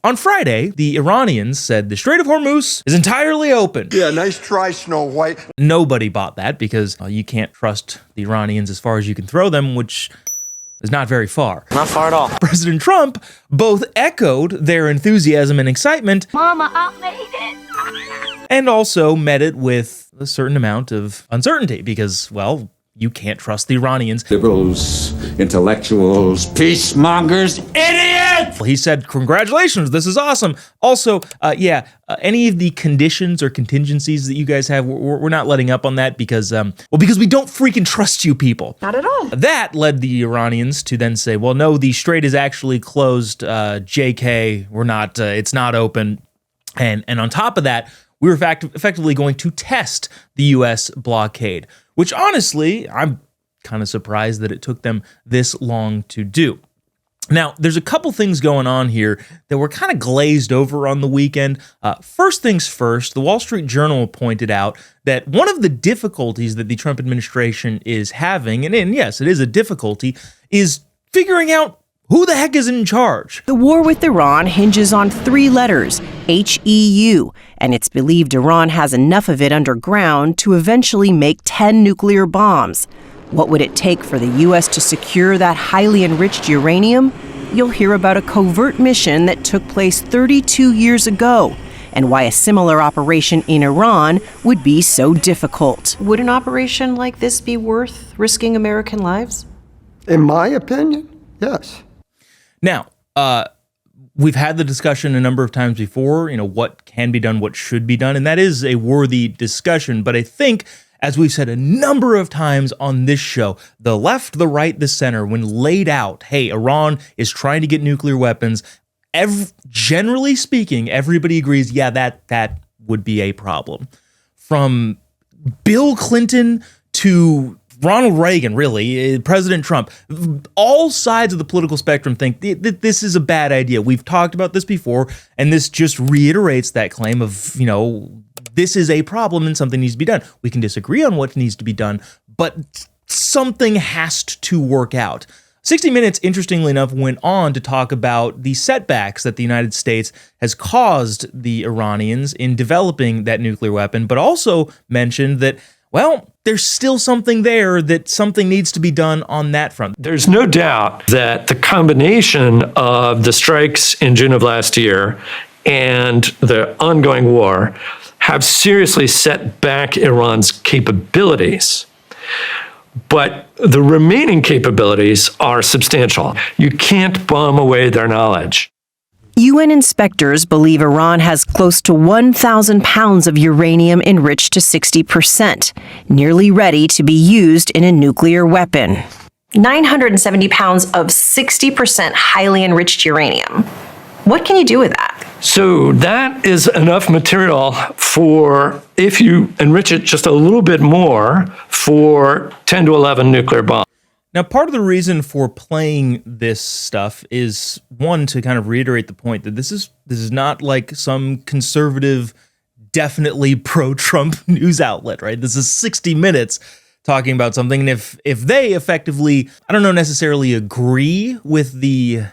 On Friday, the Iranians said the Strait of Hormuz is entirely open. Yeah, nice try, Snow White. Nobody bought that because you can't trust the Iranians as far as you can throw them, which is not very far. Not far at all. President Trump both echoed their enthusiasm and excitement, Mama, I made it! and also met it with a certain amount of uncertainty because, well, you can't trust the Iranians. Liberals, intellectuals, peacemongers, idiots! He said, congratulations, this is awesome. Also, any of the conditions or contingencies that you guys have, we're not letting up on that because we don't freaking trust you people. Not at all. That led the Iranians to then say, well, no, the strait is actually closed. JK, we're not, it's not open. And on top of that, we were effectively going to test the U.S. blockade, which honestly, I'm kind of surprised that it took them this long to do. Now, there's a couple things going on here that were kind of glazed over on the weekend. First things first, the Wall Street Journal pointed out that one of the difficulties that the Trump administration is having, and yes, it is a difficulty, is figuring out who the heck is in charge. The war with Iran hinges on 3 letters, HEU, and it's believed Iran has enough of it underground to eventually make 10 nuclear bombs. What would it take for the U.S. to secure that highly enriched uranium? You'll hear about a covert mission that took place 32 years ago, and why a similar operation in Iran would be so difficult. Would an operation like this be worth risking American lives? In my opinion, yes. Now, we've had the discussion a number of times before, what can be done, what should be done, and that is a worthy discussion. But I think, as we've said a number of times on this show, the left, the right, the center, when laid out, hey, Iran is trying to get nuclear weapons, generally speaking, everybody agrees, yeah, that would be a problem. From Bill Clinton to Ronald Reagan, really, President Trump, all sides of the political spectrum think that this is a bad idea. We've talked about this before, and this just reiterates that claim of, this is a problem and something needs to be done. We can disagree on what needs to be done, but something has to work out. 60 Minutes, interestingly enough, went on to talk about the setbacks that the United States has caused the Iranians in developing that nuclear weapon, but also mentioned that, well, there's still something there, that something needs to be done on that front. There's no doubt that the combination of the strikes in June of last year and the ongoing war have seriously set back Iran's capabilities. But the remaining capabilities are substantial. You can't bomb away their knowledge. UN inspectors believe Iran has close to 1,000 pounds of uranium enriched to 60%, nearly ready to be used in a nuclear weapon. 970 pounds of 60% highly enriched uranium. What can you do with that? So that is enough material for, if you enrich it just a little bit more, for 10 to 11 nuclear bombs. Now, part of the reason for playing this stuff is, one, to kind of reiterate the point that this is not like some conservative, definitely pro-Trump news outlet, right? This is 60 Minutes talking about something, and if they effectively, I don't know necessarily agree with the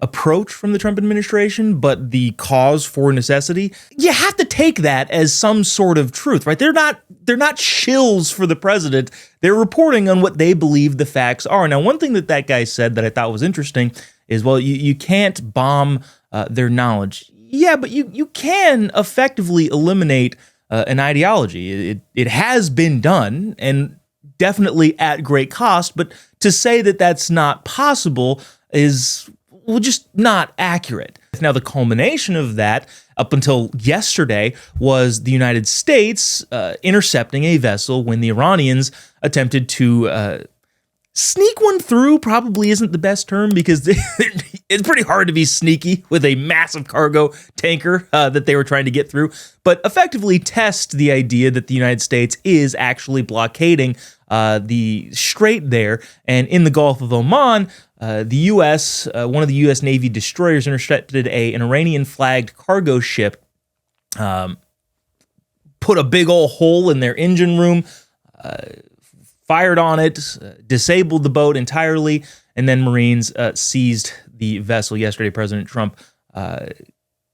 approach from the Trump administration, but the cause for necessity, you have to take that as some sort of truth, right? They're not shills for the president. They're reporting on what they believe the facts are. Now, one thing that guy said that I thought was interesting is, well, you can't bomb their knowledge. Yeah, but you can effectively eliminate an ideology. It has been done, and definitely at great cost, but to say that that's not possible is, well, just not accurate. Now, the culmination of that, up until yesterday, was the United States intercepting a vessel when the Iranians attempted to sneak one through. Probably isn't the best term, because it's pretty hard to be sneaky with a massive cargo tanker that they were trying to get through, but effectively test the idea that the United States is actually blockading the Strait there. And in the Gulf of Oman, the U.S., one of the U.S. Navy destroyers intercepted an Iranian-flagged cargo ship, put a big old hole in their engine room, fired on it, disabled the boat entirely, and then Marines seized the vessel. Yesterday, President Trump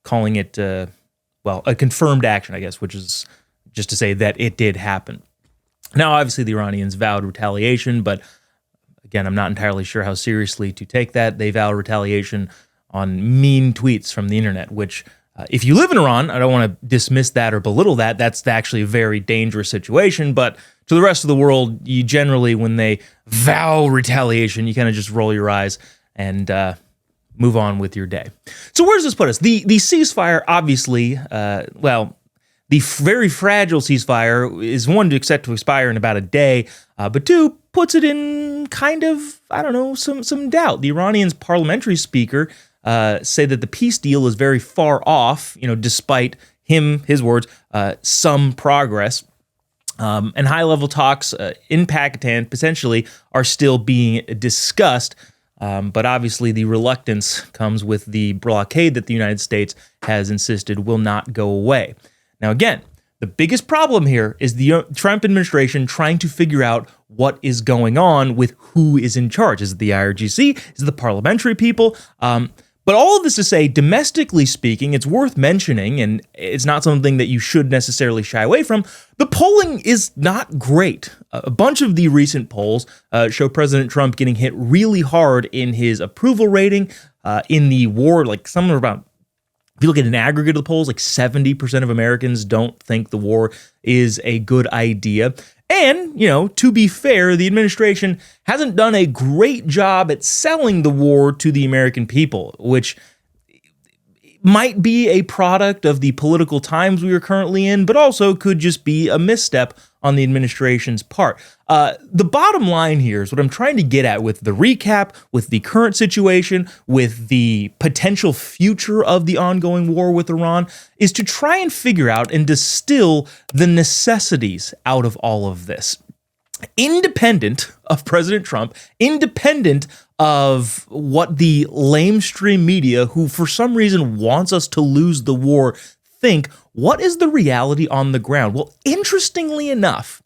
calling it, a confirmed action, I guess, which is just to say that it did happen. Now, obviously, the Iranians vowed retaliation, but again, I'm not entirely sure how seriously to take that. They vowed retaliation on mean tweets from the internet, which, if you live in Iran, I don't want to dismiss that or belittle that. That's actually a very dangerous situation. But to the rest of the world, you generally, when they vow retaliation, you kind of just roll your eyes and move on with your day. So where does this put us? The ceasefire, obviously, the very fragile ceasefire is one set to expire in about a day, but two, puts it in kind of, some doubt. The Iranians' parliamentary speaker say that the peace deal is very far off, despite his words, some progress. And high-level talks in Pakistan potentially are still being discussed. But obviously the reluctance comes with the blockade that the United States has insisted will not go away. Now, again, the biggest problem here is the Trump administration trying to figure out what is going on with who is in charge. Is it the IRGC? Is it the parliamentary people? But all of this to say, domestically speaking, it's worth mentioning, and it's not something that you should necessarily shy away from. The polling is not great. A bunch of the recent polls show President Trump getting hit really hard in his approval rating in the war, like somewhere about, if you look at an aggregate of the polls, like 70% of Americans don't think the war is a good idea. And, to be fair, the administration hasn't done a great job at selling the war to the American people, which might be a product of the political times we are currently in, but also could just be a misstep on the administration's part. The bottom line here is what I'm trying to get at with the recap, with the current situation, with the potential future of the ongoing war with Iran, is to try and figure out and distill the necessities out of all of this. Independent of President Trump, independent of what the lamestream media, who for some reason wants us to lose the war, think, what is the reality on the ground? Well, interestingly enough,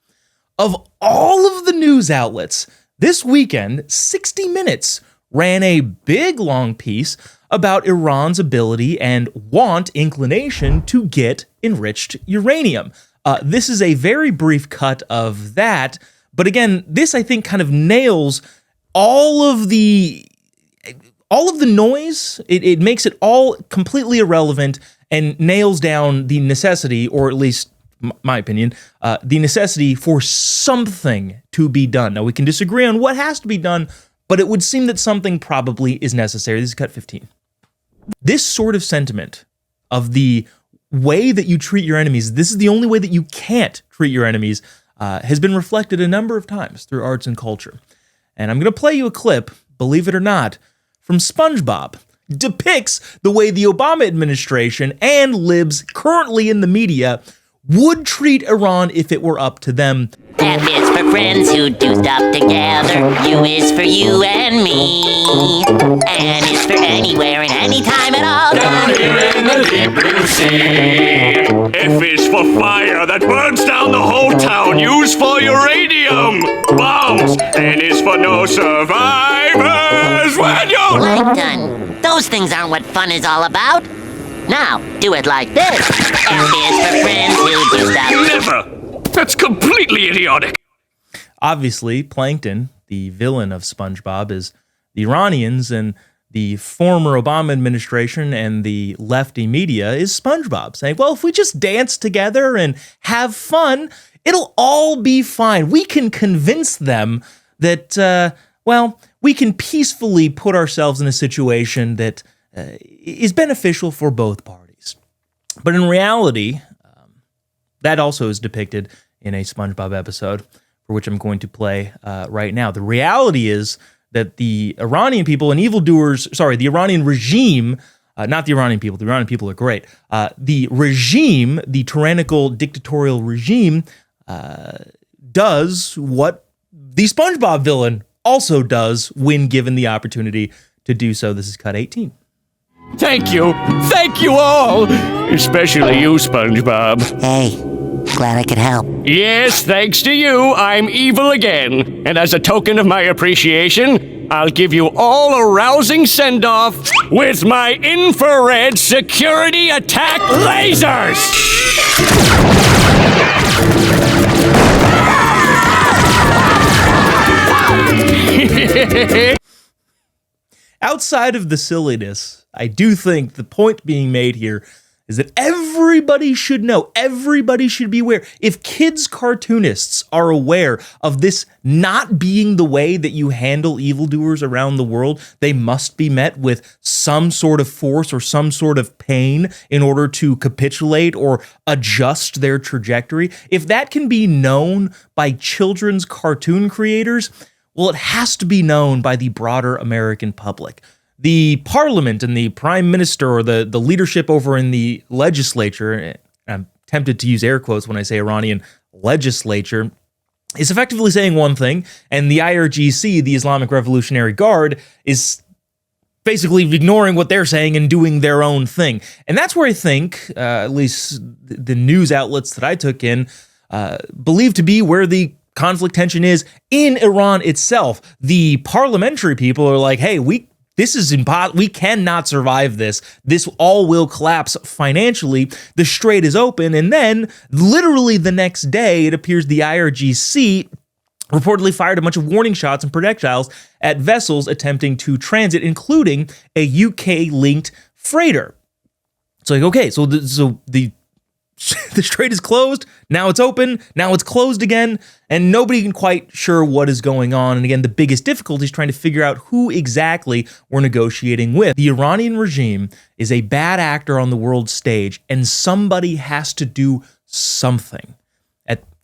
of all of the news outlets, this weekend, 60 Minutes ran a big, long piece about Iran's ability and inclination to get enriched uranium. This is a very brief cut of that, but again, this I think kind of nails all of the noise. It makes it all completely irrelevant and nails down the necessity, or at least my opinion, the necessity for something to be done. Now, we can disagree on what has to be done, but it would seem that something probably is necessary. This is cut 15. This sort of sentiment of the way that you treat your enemies, this is the only way that you can't treat your enemies, has been reflected a number of times through arts and culture. And I'm going to play you a clip, believe it or not, from SpongeBob. Depicts the way the Obama administration and libs currently in the media would treat Iran if it were up to them. F is for friends who do stuff together. U is for you and me. N is for anywhere and anytime at all. Down here in the deep blue sea. F is for fire that burns down the whole town. U's for uranium bombs. N is for no survivors when you're... Like done. Those things aren't what fun is all about. Now, do it like this. F is for friends who do stuff... Never! That's completely idiotic. Obviously, Plankton, the villain of SpongeBob, is the Iranians, and the former Obama administration and the lefty media is SpongeBob, saying, well, if we just dance together and have fun, it'll all be fine. We can convince them that, we can peacefully put ourselves in a situation that is beneficial for both parties. But in reality, that also is depicted in a SpongeBob episode, for which I'm going to play right now. The reality is that the Iranian people and the Iranian regime, not the Iranian people are great. The regime, the tyrannical dictatorial regime, does what the SpongeBob villain also does when given the opportunity to do so. This is cut 18. Thank you all, especially you, SpongeBob. Hey, glad I could help. Yes, thanks to you, I'm evil again. And as a token of my appreciation, I'll give you all a rousing send-off with my infrared security attack lasers! Outside of the silliness, I do think the point being made here is that everybody should know, everybody should be aware. If kids cartoonists are aware of this not being the way that you handle evildoers around the world, they must be met with some sort of force or some sort of pain in order to capitulate or adjust their trajectory. If that can be known by children's cartoon creators, well, it has to be known by the broader American public. The parliament and the prime minister or the leadership over in the legislature, I'm tempted to use air quotes when I say Iranian legislature, is effectively saying one thing, and the IRGC, the Islamic Revolutionary Guard, is basically ignoring what they're saying and doing their own thing. And that's where I think, at least the news outlets that I took in, believe to be where the conflict tension is in Iran itself. The parliamentary people are like, hey, this is impossible. We cannot survive this. This all will collapse financially. The Strait is open. And then literally the next day, it appears the IRGC reportedly fired a bunch of warning shots and projectiles at vessels attempting to transit, including a UK-linked freighter. It's like, okay, so the Strait is closed, now it's open, now it's closed again, and nobody can quite sure what is going on. And again, the biggest difficulty is trying to figure out who exactly we're negotiating with. The Iranian regime is a bad actor on the world stage, and somebody has to do something.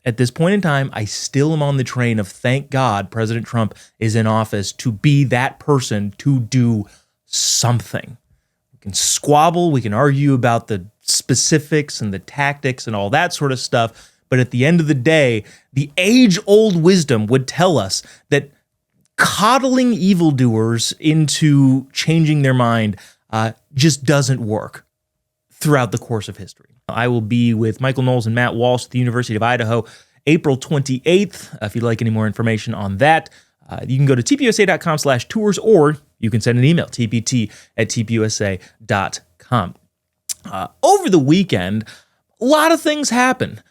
At this point in time, I still am on the train of thank God President Trump is in office to be that person to do something. We can squabble, we can argue about the specifics and the tactics and all that sort of stuff. But at the end of the day, the age-old wisdom would tell us that coddling evildoers into changing their mind just doesn't work throughout the course of history. I will be with Michael Knowles and Matt Walsh at the University of Idaho, April 28th. If you'd like any more information on that, you can go to tpusa.com/tours, or you can send an email, tpt@tpusa.com. Over the weekend, a lot of things happen.